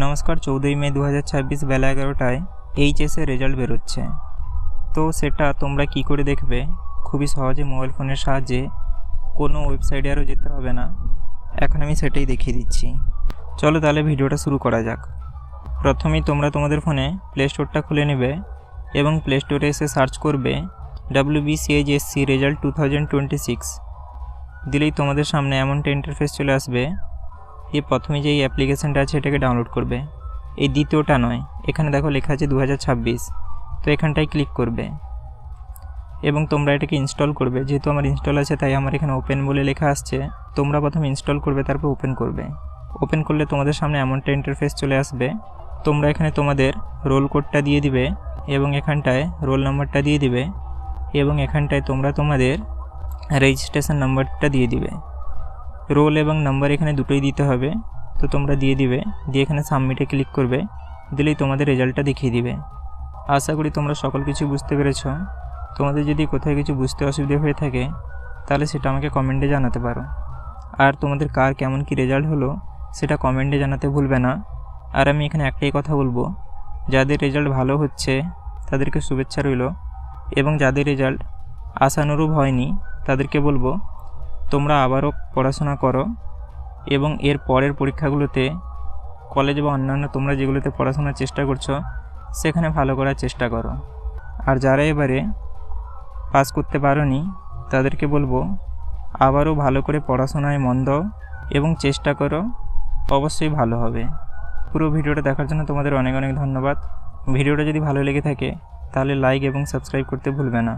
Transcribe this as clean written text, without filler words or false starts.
নমস্কার, 14 মে 2026 বেলা 11টায় এইচএসের রেজাল্ট বেরোচ্ছে। তো সেটা তোমরা কি করে দেখবে? খুবই সহজে মোবাইল ফোনের সাহায্যে, কোনো ওয়েবসাইটে আরও যেতে হবে না। এখন আমি সেটাই দেখিয়ে দিচ্ছি। চলো তাহলে ভিডিওটা শুরু করা যাক। প্রথমেই তোমরা তোমাদের ফোনে প্লে স্টোরটা খুলে নেবে এবং প্লে স্টোরে এসে সার্চ করবে WBCHSC রেজাল্ট 2026। দিলেই তোমাদের সামনে এমনটা ইন্টারফেস চলে আসবে। প্রথমে যে এই অ্যাপ্লিকেশানটা আছে এটাকে ডাউনলোড করবে। এই দ্বিতীয়টা নয়, এখানে দেখো লেখা আছে 2026, তো এখানটায় ক্লিক করবে এবং তোমরা এটাকে ইনস্টল করবে। যেহেতু আমার ইনস্টল আছে তাই আমার এখানে ওপেন বলে লেখা আসছে। তোমরা প্রথমে ইনস্টল করবে, তারপর ওপেন করবে। ওপেন করলে তোমাদের সামনে এমনটা ইন্টারফেস চলে আসবে। তোমরা এখানে তোমাদের রোল কোডটা দিয়ে দিবে এবং এখানটায় রোল নাম্বারটা দিয়ে দিবে এবং এখানটায় তোমরা তোমাদের রেজিস্ট্রেশন নাম্বারটা দিয়ে দিবে। রোল এবং নাম্বার এখানে দুটোই দিতে হবে, তো তোমরা দিয়ে দিবে। দিয়ে এখানে সাবমিটে ক্লিক করবে, দিলেই তোমাদের রেজাল্টটা দেখিয়ে দিবে। আশা করি তোমরা সকল কিছু বুঝতে পেরেছো। তোমাদের যদি কোথায় কিছু বুঝতে অসুবিধা হয়ে থাকে তাহলে সেটা আমাকে কমেন্টে জানাতে পারো। আর তোমাদের কার কেমন কি রেজাল্ট হলো সেটা কমেন্টে জানাতে ভুলবে না। আর আমি এখানে একটাই কথা বলবো, যাদের রেজাল্ট ভালো হচ্ছে তাদেরকে শুভেচ্ছা রইল, এবং যাদের রেজাল্ট আশানুরূপ হয়নি তাদেরকে বলবো তোমরা আবারও পড়াশোনা করো এবং এর পরের পরীক্ষাগুলোতে কলেজ বা অন্যান্য তোমরা যেগুলোতে পড়াশোনার চেষ্টা করছো সেখানে ভালো করার চেষ্টা করো। আর যারা এবারে পাস করতে পারোনি তাদেরকে বলবো আবারও ভালো করে পড়াশোনায় মন দাও এবং চেষ্টা করো, অবশ্যই ভালো হবে। পুরো ভিডিওটা দেখার জন্য তোমাদের অনেক অনেক ধন্যবাদ। ভিডিওটা যদি ভালো লেগে থাকে তাহলে লাইক এবং সাবস্ক্রাইব করতে ভুলবে না।